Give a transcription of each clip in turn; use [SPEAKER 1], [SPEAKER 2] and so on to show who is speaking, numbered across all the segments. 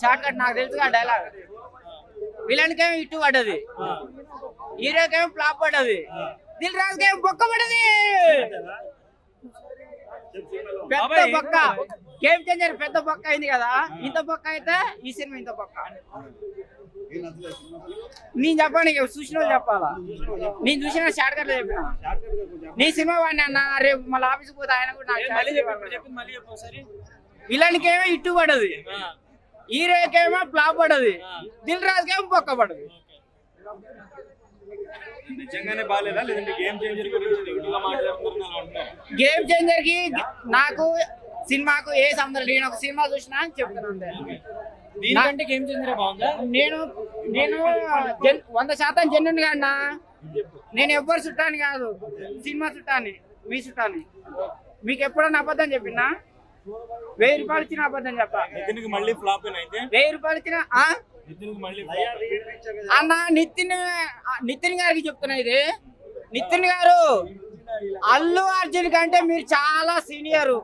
[SPEAKER 1] Short cut నాకు తెలుసు ఆ డైలాగ్. విలన్ కేమో ఇటు పడ్డది, హీరోకేమో ఫ్లాప్ పడ్డది, దిల్ రాజు కేమో బొక్క పడ్డది. పెద్ద బొక్క, గేమ్ చేంజర్ పెద్ద బొక్క అయింది కదా. ఇంత బొక్క అయితే ఈ సినిమా ఇంత బొక్క. నేను చెప్పాను, చూసిన వాళ్ళు చెప్పాలా. నేను చూసిన షార్ట్ కట్ చెప్పిన. నీ సినిమా వాడిని అన్న, రేపు మళ్ళీ ఆఫీస్కి పోతే ఆయన కూడా విలన్ కేమో ఇటు పడ్డది, హీరోకేమో ఫ్లాప్ పడ్డది, దిల్ రాజు కేమో బొక్క పడ్డది.
[SPEAKER 2] నిజంగానే బాలేదా లేదంటే గేమ్ చేంజర్ గురించి నెగటివ్గా మాట్లాడుతున్నారు?
[SPEAKER 1] గేమ్ చేంజర్ కి నాకు సినిమాకు ఏ సంబంధం. నేను ఒక సినిమా చూసినా అని చెప్తున్నాను.
[SPEAKER 2] దీనికంటే గేమ్ చేంజర్ బాగుందా?
[SPEAKER 1] నేను 100% జెన్యున్ గా అన్నా. నేను ఎవ్వరు చుట్టాను కాదు, సినిమా చుట్టాన్ని, మీ చుట్టాన్ని. మీకు ఎప్పుడన్నా అబద్ధం చెప్పినా? 1000 రూపాయలు ఇచ్చిన అబద్ధం చెప్పా.
[SPEAKER 2] మళ్ళీ ఫ్లాప్ అయితే
[SPEAKER 1] 1000 రూపాయలు ఇచ్చిన అన్న. నితిన్ గారికి చెప్తున్నా ఇది. నితిన్ గారు అల్లు అర్జున్ కంటే మీరు చాలా సీనియరు.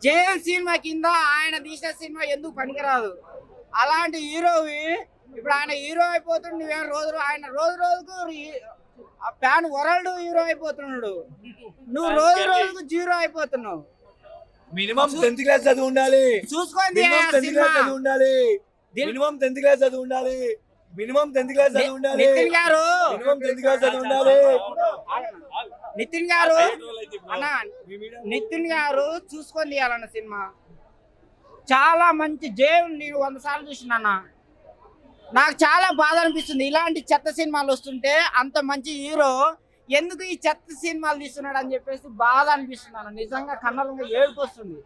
[SPEAKER 1] జేఎం సినిమా కింద ఆయన తీసిన సినిమా ఎందుకు పనికిరాదు. అలాంటి హీరోవి ఇప్పుడు ఆయన హీరో అయిపోతుండు. ఆయన రోజు రోజుకు ఫ్యాన్ వరల్డ్ హీరో అయిపోతున్నాడు. నువ్వు రోజు రోజుకు జీరో అయిపోతున్నావు.
[SPEAKER 3] మినిమం 10th క్లాస్ చదువు ఉండాలి.
[SPEAKER 1] చూసుకోండి,
[SPEAKER 3] మినిమం 10th క్లాస్ చదువు ఉండాలి. మినిమం 10th క్లాస్ చదువు ఉండాలి. మినిమం 10th క్లాస్ చదువు ఉండాలి.
[SPEAKER 1] నితిన్ గారు,
[SPEAKER 3] మినిమం 10th క్లాస్ చదువు ఉండాలి.
[SPEAKER 1] నితిన్ గారు అన్న, నితిన్ గారు చూసుకొని తీయాలన్న సినిమా చాలా మంచి. జేమ్ నేను 100 సార్లు చూసినా. నాకు చాలా బాధ అనిపిస్తుంది ఇలాంటి చెత్త సినిమాలు వస్తుంటే. అంత మంచి హీరో ఎందుకు ఈ చెత్త సినిమాలు తీస్తున్నాడు అని చెప్పేసి బాధ అనిపిస్తున్నాను. నిజంగా కన్నరంగా ఏడుపు వస్తుంది.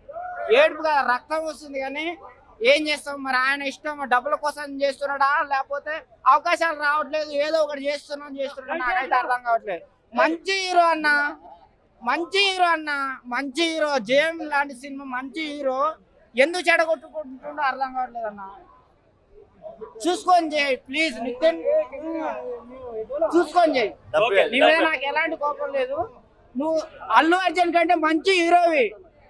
[SPEAKER 1] ఏడుపుగా రక్తం వస్తుంది. కానీ ఏం చేస్తాం మరి, ఆయన ఇష్టం. డబ్బుల కోసం చేస్తున్నాడా లేకపోతే అవకాశాలు రావట్లేదు, ఏదో ఒకటి చేస్తున్నాడు నాకైతే అర్థం కావట్లేదు. మంచి హీరో అన్న, మంచి హీరో అన్న, మంచి హీరో. జేమ్ లాంటి సినిమా మంచి హీరో ఎందుకు చెడగొట్టుకుంటుండో అర్థం కావట్లేదు అన్న. చూసుకొని చేయి ప్లీజ్ నితిన్, చూసుకొని చేయి. నీ మీద నాకు ఎలాంటి కోపం లేదు. నువ్వు అల్లు అర్జున్ కంటే మంచి హీరోవి,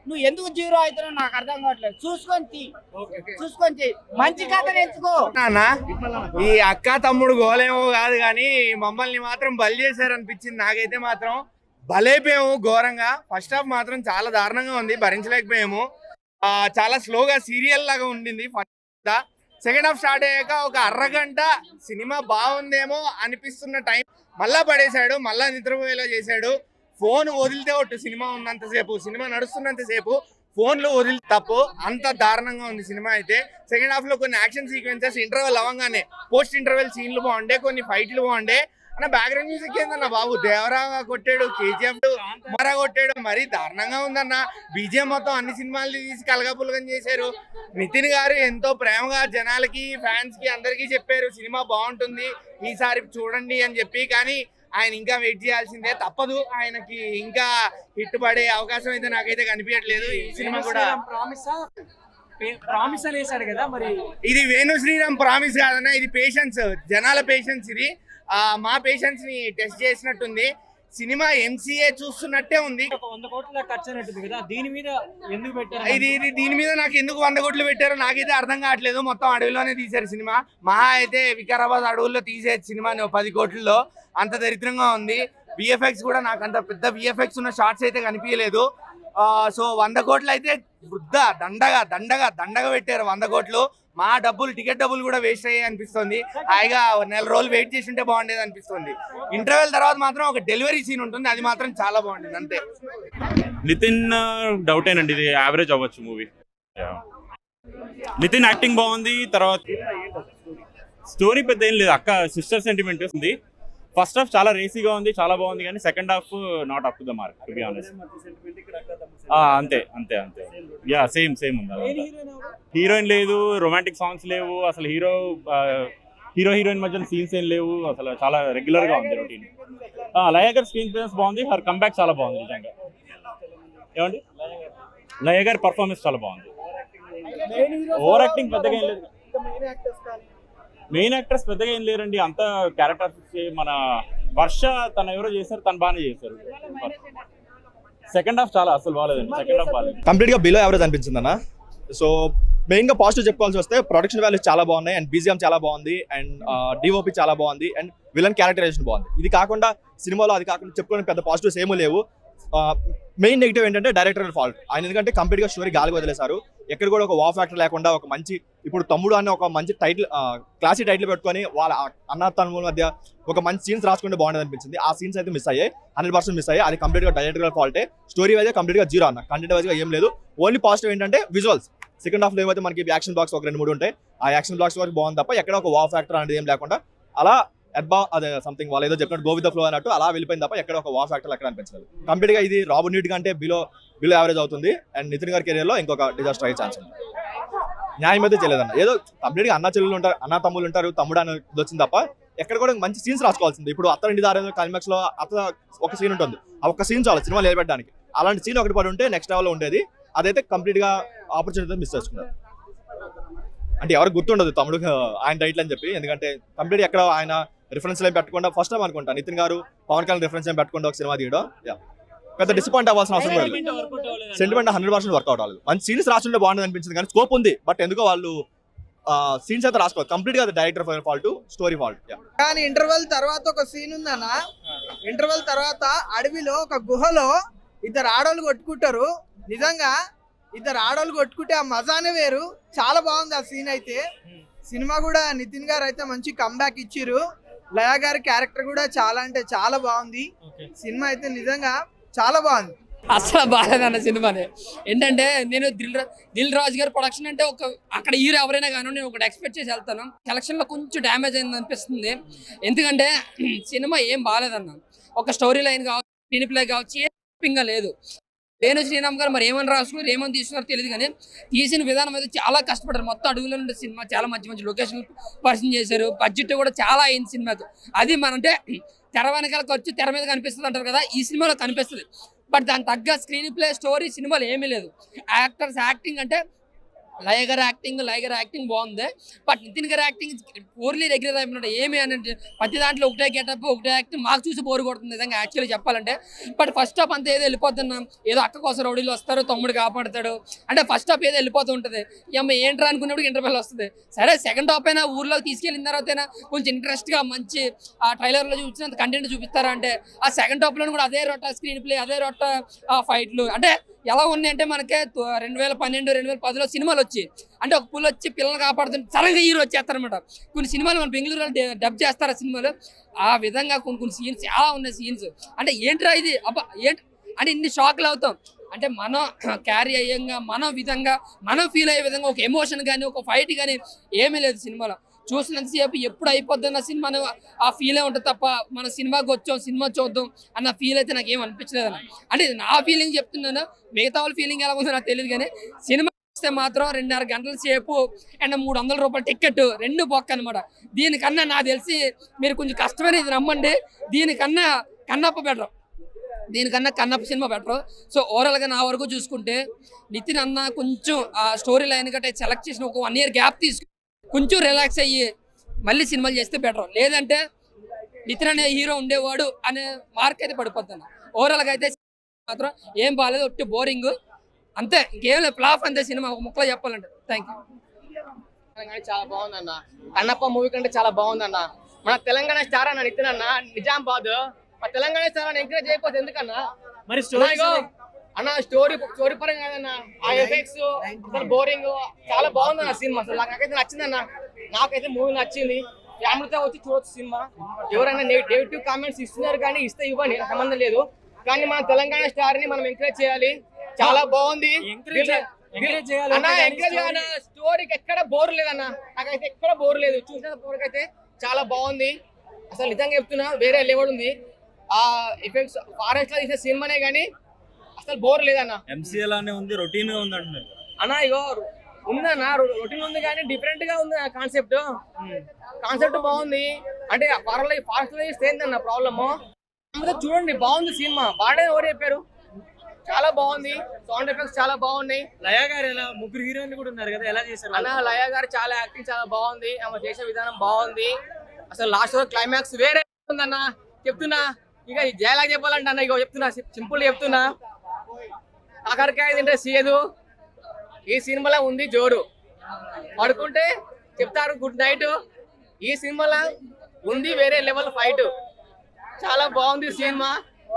[SPEAKER 1] నువ్వు ఎందుకు జీరో అవుతున్నావు నాకు అర్థం కావట్లేదు. చూసుకొని చెయ్యి, మంచి కథ నేర్చుకో.
[SPEAKER 3] ఈ అక్క తమ్ముడు గోలేమో కాదు కానీ మమ్మల్ని మాత్రం బలి చేశారు అనిపించింది నాకైతే. మాత్రం బలైపోయాము ఘోరంగా. ఫస్ట్ హాఫ్ మాత్రం చాలా దారుణంగా ఉంది, భరించలేకపోయాము. చాలా స్లోగా సీరియల్ లాగా ఉండింది ఫస్ట్. సెకండ్ హాఫ్ స్టార్ట్ అయ్యాక ఒక అరగంట సినిమా బాగుందేమో అనిపిస్తున్న టైం మళ్ళా పడేశాడు, మళ్ళా నిద్రపోయేలా చేశాడు. ఫోన్ వదిలితే ఒట్టు సినిమా ఉన్నంతసేపు, సినిమా నడుస్తున్నంతసేపు ఫోన్లో వదిలితే తప్పు. అంత దారుణంగా ఉంది సినిమా అయితే. సెకండ్ హాఫ్ లో కొన్ని యాక్షన్ సీక్వెన్సెస్ ఇంటర్వెల్ అవ్వగానే పోస్ట్ ఇంటర్వెల్ సీన్లు బాగుండే, కొన్ని ఫైట్లు బాగుండే. అన్న బ్యాక్గ్రౌండ్ మ్యూజిక్ ఏందన్న బాబు, దేవరా కొట్టాడు, కేజీఎఫ్ మరా కొట్టాడు, మరీ దారుణంగా ఉందన్న. బీజిఎం మొత్తం అన్ని సినిమాలు తీసి కలగపులగం చేశారు. నితిన్ గారు ఎంతో ప్రేమగా జనాలకి, ఫ్యాన్స్ కి అందరికీ చెప్పారు సినిమా బాగుంటుంది ఈసారి చూడండి అని చెప్పి. కానీ ఆయన ఇంకా వెయిట్ చేయాల్సిందే, తప్పదు. ఆయనకి ఇంకా హిట్ పడే అవకాశం అయితే నాకైతే కనిపించట్లేదు. ఈ సినిమా కూడా
[SPEAKER 2] ప్రామిస్ అనేసాడు కదా మరి.
[SPEAKER 3] ఇది వేణు శ్రీరామ్ ప్రామిస్ కాదన్న, ఇది పేషెన్స్, జనాల పేషెన్స్. ఇది మా పేషెన్స్ ని టెస్ట్ చేసినట్టుంది. సినిమా ఎంసీఏ చూస్తున్నట్టే ఉంది.
[SPEAKER 2] 100 కోట్ల ఖర్చు అయినట్టుంది కదా, దీని మీద ఎందుకు పెట్టారు?
[SPEAKER 3] దీని మీద నాకు ఎందుకు 100 కోట్లు పెట్టారో నాకైతే అర్థం కావట్లేదు. మొత్తం అడవిలోనే తీశారు సినిమా. మహా అయితే వికారాబాద్ అడవుల్లో తీసే సినిమా 10 కోట్లలో, అంత దరిద్రంగా ఉంది. విఎఫ్ఎక్స్ కూడా నాకు అంత పెద్ద విఎఫ్ఎక్స్ ఉన్న షార్ట్స్ అయితే కనిపించలేదు. సో 100 కోట్లు అయితే వృద్ధ దండగా పెట్టారు 100 కోట్లు. మా డబ్బులు, టికెట్ డబ్బులు కూడా వేస్ట్ అయ్యాయి అనిపిస్తుంది. హాయిగా 4 రోజులు వెయిట్ చేసి ఉంటే బాగుండేది అనిపిస్తుంది. ఇంటర్వెల్ తర్వాత మాత్రం ఒక డెలివరీ సీన్ ఉంటుంది, అది మాత్రం చాలా బాగుంటుంది అంతే.
[SPEAKER 4] నితిన్ డౌటేనండి, ఇది యావరేజ్ అవ్వచ్చు మూవీ. నితిన్ యాక్టింగ్ బాగుంది. తర్వాత స్టోరీ పెద్ద ఏం లేదు, అక్క సిస్టర్ సెంటిమెంట్ ఉంది. ఫస్ట్ హాఫ్ చాలా రేసీగా ఉంది, చాలా బాగుంది. కానీ second half not up to the mark to be honest. అంతే యా, సేమ్ ఉంది. హీరోయిన్ లేదు, రొమాంటిక్ సాంగ్స్ లేవు, అసలు హీరోయిన్ మధ్య సీన్స్ ఏం లేవు. అసలు చాలా రెగ్యులర్ గా ఉంది రొటీన్. లయగర్ స్క్రీన్ ప్రెజెన్స్ బాగుంది, హర్ కంబ్యాక్ చాలా బాగుంది నిజంగా. ఏమండి, లయగర్ పర్ఫార్మెన్స్ చాలా బాగుంది. ఓవర్ యాక్టింగ్ పెద్దగా ఏం లేదు. మెయిన్ యాక్టర్స్ పెద్దగా ఏం లేరండి, అంత క్యారెక్టర్స్. మన వర్ష తను ఎవరో చేశారు, తను బాగానే చేశారు. సెకండ్ హాఫ్ చాలా అసలు బాగాలేదండి. సెకండ్ హాఫ్ బాగాలేదు,
[SPEAKER 5] కంప్లీట్ గా బిలో యావరేజ్ అనిపించింది అన్న. సో మెయిన్గా పాజిటివ్ చెప్పుకోవాల్సి వస్తే ప్రొడక్షన్ వాల్యూస్ చాలా బాగున్నాయి అండ్ బీజిఎం చాలా బాగుంది అండ్ డిఓపి చాలా బాగుంది అండ్ విలన్ క్యారెక్టరైజేషన్ బాగుంది. ఇది కాకుండా సినిమాలో అది కాకుండా చెప్పుకోవడానికి పెద్ద పాజిటివ్స్ ఏమీ లేవు. మెయిన్ నెగిటివ్ ఏంటంటే డైరెక్టర్ ఫాల్ట్. ఆయన ఎందుకంటే కంప్లీట్గా స్టోరీ గాలికి వదిలేశారు. ఎక్కడ కూడా ఒక వావ్ ఫ్యాక్టర్ లేకుండా ఒక మంచి ఇప్పుడు తమ్ముడు అనే ఒక మంచి టైటిల్ క్లాసిక్ టైటిల్ పెట్టుకొని వాళ్ళ అన్న తమ్ముల మధ్య ఒక మంచి సీన్స్ రాసుకుంటే బాగుండేది అనిపించింది. ఆ సీన్స్ అయితే మిస్ అయ్యాయి, 100% మిస్ అయ్యాయి. అది కంప్లీట్గా డైరెక్టర్ ఫాల్టే. స్టోరీ వైజ్ కంప్లీట్గా జీరో అన్న, కంటెంట్ వైజ్గా ఏం లేదు. ఓన్లీ పాజిటివ్ ఏంటంటే విజువల్స్. సెకండ్ హాఫ్ లో ఏమైతే మనకి యాక్షన్ బ్లాక్స్ ఒక 2-3 ఉంటాయి, ఆ యాక్షన్ బ్లాక్స్ వరకు బాగుంది తప్ప ఎక్కడ ఒక వావ్ ఫ్యాక్టర్ అనేది ఏం లేకుండా అలా అదే సంథింగ్ వాళ్ళు ఏదో చెప్పినట్టు గో విత్ ద ఫ్లో అన్నట్టు అలా వెళ్ళిపోయింది తప్ప ఎక్కడ ఒక వావ్ ఫ్యాక్టర్ ఎక్కడ అనిపించలేదు. కంప్లీట్ గా ఇది రాబు నీట్ కంటే బిలో యావరేజ్ అవుతుంది. అండ్ నితిన్ గారి కెరీర్ లో ఇంకొక డిజాస్టర్ అయ్యే ఛాన్స్ ఉంది. న్యాయం అయితే చేయలేదన్న. ఏదో కంప్లీట్ గా అన్న చెల్లెలు ఉంటారు, అన్న తమ్ముళ్ళు ఉంటారు, తమ్ముడు అనేది వచ్చింది తప్ప ఎక్కడ కూడా మంచి సీన్స్ రాసుకోవాల్సింది. ఇప్పుడు అత్తరింటి దారి క్లైమాక్స్ లో ఒక సీన్ ఉంటుంది, ఆ ఒక్క సీన్ చాలు సినిమా నిలబెట్టడానికి. అలాంటి సీన్ ఒకటి పడి ఉంటే నెక్స్ట్ లెవెల్ లో ఉండేది. అదైతే కంప్లీట్ గా ఆపర్చునిటీ మిస్ చేసుకున్నారు. అంటే ఎవరికి గుర్తుండదు తమ్ముడు ఆయన టైటిల్ అని చెప్పి, ఎందుకంటే కంప్లీట్ ఎక్కడ ఆయన రిఫరెన్స్ ఏం పెట్టకుండా ఫస్ట్ టైం అనుకుంటా నితిన్ గారు పవన్ కళ్యాణ్ రిఫరెన్స్ ఏం పెట్టకుండా ఒక సినిమా తీయడం పెద్ద డిసప్పాయింట్ అవ్వాల్సిన అవసరం లేదు. సెంటిమెంట్ 100% వర్కౌట్ అవ్వలేదు. మంచి సీన్స్ రాస్తుంటే బాగుండదు అనిపించింది, కానీ స్కోప్ ఉంది. బట్ ఎందుకో వాళ్ళు సీన్స్ అయితే రాసుకోవాలి. కంప్లీట్ గా డైరెక్టర్ ఫాల్ట్, స్టోరీ ఫాల్ట్.
[SPEAKER 6] కానీ ఇంటర్వెల్ తర్వాత ఒక సీన్ ఉందన్న. ఇంటర్వెల్ తర్వాత అడవిలో ఒక గుహలో ఇద్దరు ఆడోళ్ళు కొట్టుకుంటారు. నిజంగా ఇద్దరు ఆడోళ్ళు కొట్టుకుంటే ఆ మజానే వేరు. చాలా బాగుంది ఆ సీన్ అయితే. సినిమా కూడా నితిన్ గారు అయితే మంచి కంబ్యాక్ ఇచ్చిర్రు. లయా గారి క్యారెక్టర్ కూడా చాలా అంటే చాలా బాగుంది. సినిమా అయితే నిజంగా చాలా బాగుంది.
[SPEAKER 7] అసలు బాగాలేదన్న సినిమాని. ఏంటంటే నేను దిల్ రాజు గారి ప్రొడక్షన్ అంటే ఒక అక్కడ హీరో ఎవరైనా కానీ నేను ఒకటి ఎక్స్పెక్ట్ చేసి వెళ్తాను. సెలక్షన్లో కొంచెం డ్యామేజ్ అయింది అనిపిస్తుంది. ఎందుకంటే సినిమా ఏం బాగాలేదన్న. ఒక స్టోరీ లైన్ కావచ్చు, స్క్రీన్ ప్లే కావచ్చు, ఏం లేదు. వేణు శ్రీరామ్ గారు మరి ఏమని రాసుకున్నారు, ఏమని తీసుకున్నారో తెలియదు, కానీ తీసిన విధానం అయితే చాలా కష్టపడ్డారు. మొత్తం అడుగులో ఉండే సినిమా చాలా మంచి మంచి లొకేషన్ పరిచయం చేశారు. బడ్జెట్ కూడా చాలా అయింది సినిమాకి. అది మనంటే తెర వెనకాల ఖర్చు తెర మీద కనిపిస్తుంది అంటారు కదా, ఈ సినిమాలో కనిపిస్తుంది. బట్ దాని తగ్గ స్క్రీన్ ప్లే, స్టోరీ సినిమాలో ఏమీ లేదు. యాక్టర్స్ యాక్టింగ్ అంటే లయ గారి యాక్టింగ్ బాగుంది. బట్ నితిన్ గారి యాక్టింగ్ పూర్లీ రెగ్యులర్ అయిపోయినట్టు ఏమి అని ప్రతి దాంట్లో ఒకటే గెటప్, ఒకటే యాక్టింగ్ మాకు చూసి బోరు కొడుతుంది నిజంగా యాక్చువల్లీ చెప్పాలంటే. బట్ ఫస్ట్ హాఫ్ అంతా ఏదో వెళ్ళిపోతున్నాం, ఏదో అక్క కోసం రౌడీలు వస్తారు, తమ్ముడు కాపాడుతాడు అంటే ఫస్ట్ హాఫ్ ఏదో వెళ్ళిపోతూ ఉంటుంది. అమ్మ ఏంట్రా అనుకున్నప్పుడు ఇంటర్వెల్ వస్తుంది. సరే సెకండ్ హాఫ్ అయినా ఊర్లోకి తీసుకెళ్ళిన తర్వాత కొంచెం ఇంట్రెస్ట్గా మంచి ఆ ట్రైలర్లో చూపించినంత కంటెంట్ చూపిస్తారా అంటే ఆ సెకండ్ హాఫ్లో కూడా అదే రొట్ట స్క్రీన్ ప్లే, అదే రొట్ట ఫైట్లు అంటే ఎలా ఉన్నాయంటే మనకే 2012, 2010లో సినిమాలు వచ్చి అంటే ఒక పుల్ వచ్చి పిల్లలు కాపాడుతుంటే సడన్గా హీరో వచ్చేస్తారనమాట. కొన్ని సినిమాలు మన బెంగళూరులో డబ్ చేస్తారు సినిమాలు. ఆ విధంగా కొన్ని సీన్స్ చాలా ఉన్నాయి. సీన్స్ అంటే ఏంట్రా ఇది అబ్బా ఏంటి అంటే ఇన్ని షాక్లు అవుతాం. అంటే మనం క్యారీ అయ్యంగా మన విధంగా మనం ఫీల్ అయ్యే విధంగా ఒక ఎమోషన్ కానీ ఒక ఫైట్ కానీ ఏమీ లేదు సినిమాలో. చూసినంతసేపు ఎప్పుడు అయిపోద్దన్న సినిమా ఆ ఫీలే ఉంటుంది తప్ప మన సినిమాకి వచ్చాం సినిమా చూద్దాం అన్న ఫీల్ అయితే నాకు ఏం అనిపించలేదు అన్న. అంటే నా ఫీలింగ్ చెప్తున్నాను, మిగతా వాళ్ళ ఫీలింగ్ ఎలా ఉందో నాకు తెలియదు, కానీ సినిమా వస్తే మాత్రం 2.5 గంటల సేపు అండ్ 300 రూపాయల టికెట్ 2 బొక్క అనమాట. దీనికన్నా నాకు తెలిసి మీరు కొంచెం కష్టమైన ఇది నమ్మండి, దీనికన్నా కన్నప్ప సినిమా బెటర్. సో ఓవరాల్గా నా వరకు చూసుకుంటే నితిన్ అన్న కొంచెం ఆ స్టోరీ లైన్ గట్రా సెలెక్ట్ చేసిన ఒక 1 year గ్యాప్ తీసుకుని కొంచెం రిలాక్స్ అయ్యి మళ్ళీ సినిమాలు చేస్తే బెటర్. లేదంటే నితిన్ అనే హీరో ఉండేవాడు అనే మార్క్ అయితే పడిపోతాను. ఓవరాల్గా అయితే మాత్రం ఏం బాగాలేదు, ఒట్టి బోరింగ్ అంతే, ఇంకేం లేదు. ఫ్లాప్ అంతే సినిమా ఒక ముక్కలో చెప్పాలంటే. Thank you.
[SPEAKER 8] చాలా బాగుందన్న. కన్నప్ప మూవీ కంటే చాలా బాగుందన్న. మన తెలంగాణ స్టార్ అన్న నితిన్ అన్న, నిజామాబాద్ మా తెలంగాణ స్టార్ అన్న ఎంకరేజ్ చేయకపోతే ఎందుకన్నా మరి అన్న స్టోరీ పరంగా కాదన్న, ఆ ఎఫెక్ట్స్ అసలు బోరింగ్ చాలా బాగుందన్న సినిమా. అసలు నాకైతే నచ్చిందన్న, నాకైతే మూవీ నచ్చింది. ఫ్యామిలీతో వచ్చి చూడొచ్చు సినిమా. ఎవరైనా నెగిటివ్ కామెంట్స్ ఇస్తున్నారు కానీ ఇస్తే ఇవ్వండి, సంబంధం లేదు. కానీ మన తెలంగాణ స్టార్ ని మనం ఎంకరేజ్ చేయాలి. చాలా బాగుంది అన్న. స్టోరీకి ఎక్కడ బోర్ లేదన్న, నాకైతే ఎక్కడ బోర్ లేదు. చూసిన వరకైతే చాలా బాగుంది. అసలు నిజంగా చెప్తున్నా, వేరే లెవెల్ ఉంది. ఆ ఎఫెక్ట్స్ ఫారెస్ట్ లో తీసే సినిమానే కానీ అసలు బోర్ లేదన్న.
[SPEAKER 2] ఎంసీఏ లానే ఉంది, రొటీన్ గా ఉంది అంటున్నారు
[SPEAKER 8] అన్న. ఇగో ఉందన్న, రొటీన్ ఉంది కానీ డిఫరెంట్ గా ఉంది కాన్సెప్ట్ బాగుంది. అంటే ఫారెస్ట్ లో తీస్తే ఏందన్న ప్రాబ్లమ్. చూడండి బాగుంది సినిమా, బాగానే ఎవరు చెప్పారు, చాలా బాగుంది. సౌండ్ ఎఫెక్ట్స్ చాలా బాగున్నాయి.
[SPEAKER 2] లయా గారు ఎలా ముగ్గురు హీరోయిన్లు కూడా ఉన్నారు కదా, ఎలా చేశారు
[SPEAKER 8] అన్న? లయా గారు చాలా యాక్టింగ్ చాలా బాగుంది, ఆమె చేసే విధానం బాగుంది. అసలు లాస్ట్ క్లైమాక్స్ వేరే ఉందన్న. చెప్తున్నా ఇక జయలాగా చెప్పాలంటే అన్న, ఇక చెప్తున్నా సింపుల్ చెప్తున్నా, కాకరకాయ తింటే సేదు, ఈ సినిమాలో ఉంది జోరు. పడుకుంటే చెప్తారు గుడ్ నైట్. ఈ సినిమాలో ఉంది వేరే లెవెల్ ఫైట్. చాలా బాగుంది సినిమా.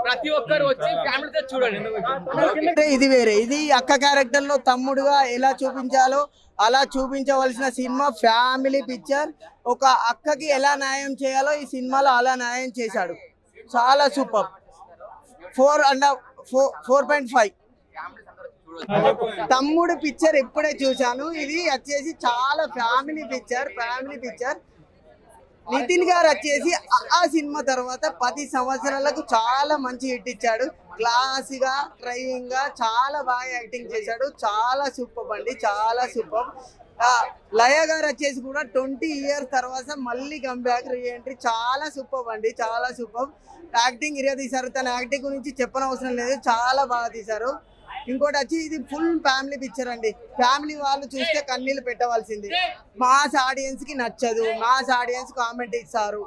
[SPEAKER 8] ప్రతి ఒక్కరు వచ్చి ఫ్యామిలీతో చూడండి.
[SPEAKER 6] అంటే ఇది వేరే, ఇది అక్క క్యారెక్టర్ లో తమ్ముడుగా ఎలా చూపించాలో అలా చూపించవలసిన సినిమా. Family picture. ఒక అక్కకి ఎలా న్యాయం చేయాలో ఈ సినిమాలో అలా న్యాయం చేశాడు. చాలా సూపర్. 4.5. తమ్ముడు పిక్చర్ ఇప్పుడే చూశాను. ఇది వచ్చేసి చాలా ఫ్యామిలీ పిక్చర్. నితిన్ గారు వచ్చేసి ఆ సినిమా తర్వాత 10 సంవత్సరాలకు చాలా మంచి హిట్ ఇచ్చాడు. క్లాస్గా డ్రైవింగ్ గా చాలా బాగా యాక్టింగ్ చేశాడు. చాలా సూపర్ అండి, చాలా సూపర్. లయ గారు వచ్చేసి కూడా 20 years తర్వాత మళ్ళీ కంబ్యాక్ రీఎంట్రీ. చాలా సూపర్ అండి, చాలా సూపర్. యాక్టింగ్ ఇరియా తీశారు. తన యాక్టింగ్ గురించి చెప్పనవసరం లేదు, చాలా బాగా తీశారు. ఇంకోటి వచ్చి ఇది ఫుల్ ఫ్యామిలీ పిక్చర్ అండి. ఫ్యామిలీ వాళ్ళు చూస్తే కన్నీళ్ళు పెట్టవలసింది. మాస్ ఆడియన్స్ కి నచ్చదు, మాస్ ఆడియన్స్ కామెంట్ ఇస్తారు,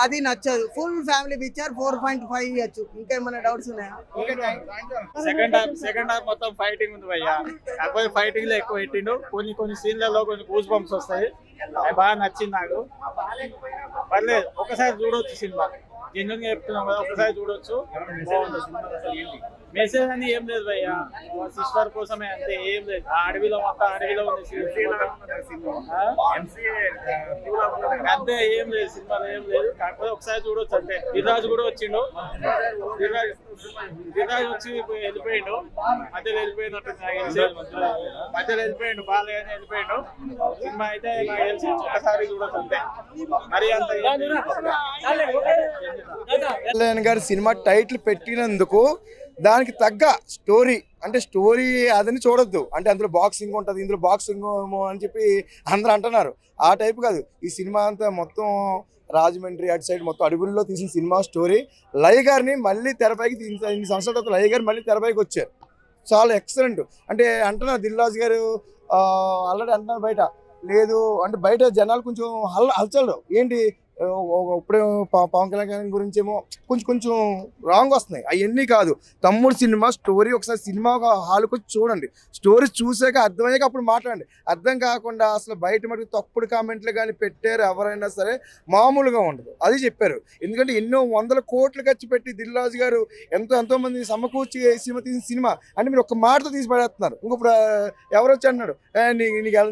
[SPEAKER 6] అది నచ్చదు. Full family picture. 4.5 ఇవ్వచ్చు. ఇంకేమైనా డౌట్స్ ఉన్నాయా?
[SPEAKER 2] సెకండ్ హాఫ్ మొత్తం ఫైటింగ్ ఉంది భయ్యా. అబ్బాయి ఫైటింగ్ లో ఎక్కువ పెట్టిండు. కొన్ని సీన్లలో కొన్ని గూస్ బంప్స్ వస్తాయి. అది బాగా నచ్చింది నాకు. పర్లేదు, ఒకసారి చూడొచ్చు సినిమా. జెన్యున్ గా చెప్తున్నాం కదా, ఒకసారి చూడొచ్చు. మెసేజ్ అని ఏం లేదు భయ్యా, సిస్టర్ కోసమే అంతే, ఏం లేదు. ఆ అడవిలో మొత్తం అడవిలో ఉంది అంతే, ఏం లేదు సినిమాలో ఏం లేదు. కాకపోతే ఒకసారి చూడొచ్చు అంతే. దిల్రాజు కూడా వచ్చిండు. దిల్రాజు వచ్చి వెళ్ళిపోయిండు. మధ్యలో వెళ్ళిపోయినట్టు మధ్యలో వెళ్ళిపోయిండు. బాలయ్య వెళ్ళిపోయిండు. సినిమా అయితే నాకు తెలిసి ఒకసారి చూడొచ్చు అంతే. మరి అంత
[SPEAKER 3] కళ్యాణ్ గారి సినిమా టైటిల్ పెట్టినందుకు దానికి తగ్గ స్టోరీ, అంటే స్టోరీ అదని చూడొద్దు. అంటే అందులో బాక్సింగ్ ఉంటుంది, ఇందులో బాక్సింగ్ అని చెప్పి అందరూ అంటున్నారు. ఆ టైప్ కాదు ఈ సినిమా అంతా. మొత్తం రాజమండ్రి అటు సైడ్ మొత్తం అడవుల్లో తీసిన సినిమా స్టోరీ. లయ గారిని మళ్ళీ తెరపైకి ఇన్ని సంవత్సరాల తర్వాత లయ గారు మళ్ళీ తెరపైకి వచ్చారు. చాలా ఎక్సలెంట్. అంటే అంటున్నారు దిల్రాజు గారు ఆల్రెడీ అంటున్నారు బయట లేదు అంటే, బయట జనాలు కొంచెం హల్చల్ ఏంటి ఇప్పుడే పవన్ కళ్యాణ్ గురించి ఏమో కొంచెం రాంగ్ వస్తున్నాయి. అవన్నీ కాదు. తమ్ముడు సినిమా స్టోరీ ఒకసారి సినిమా హాల్కి వచ్చి చూడండి. స్టోరీ చూసాక అర్థమయ్యాక అప్పుడు మాట్లాడండి. అర్థం కాకుండా అసలు బయట మటుకు తప్పుడు కామెంట్లు కానీ పెట్టారు ఎవరైనా సరే, మామూలుగా ఉండదు. అది చెప్పారు. ఎందుకంటే ఎన్నో 100 కోట్లు ఖర్చు పెట్టి దిల్రాజు గారు ఎంతో మంది సమకూర్చి సినిమా తీసిన సినిమా అంటే మీరు ఒక్క మాటతో తీసి పడేస్తున్నారు. ఇంకొప్పుడు ఎవరు వచ్చి అన్నాడు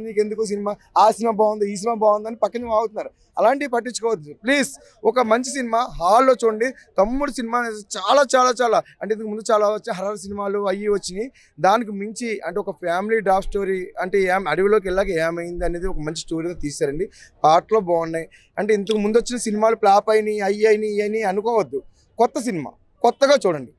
[SPEAKER 3] నీకు ఎందుకు సినిమా, ఆ సినిమా బాగుంది, ఈ సినిమా బాగుంది అని పక్కన వాగుతున్నారు. అలాంటివి పట్టించుకోవద్దు ప్లీజ్. ఒక మంచి సినిమా హాల్లో చూడండి. తమ్ముడు సినిమా చాలా చాలా చాలా అంటే ఇంతకు ముందు చాలా వచ్చి హర్రర్ సినిమాలు అయ్యి వచ్చినాయి. దానికి మించి అంటే ఒక ఫ్యామిలీ డ్రాప్ స్టోరీ. అంటే అడవిలోకి వెళ్ళాక ఏమైంది అనేది ఒక మంచి స్టోరీగా తీశారండి. పాటలు బాగున్నాయి. అంటే ఇంతకు ముందు వచ్చిన సినిమాలు ఫ్లాప్ అయినాయి, ఇవని అనుకోవద్దు. కొత్త సినిమా కొత్తగా చూడండి.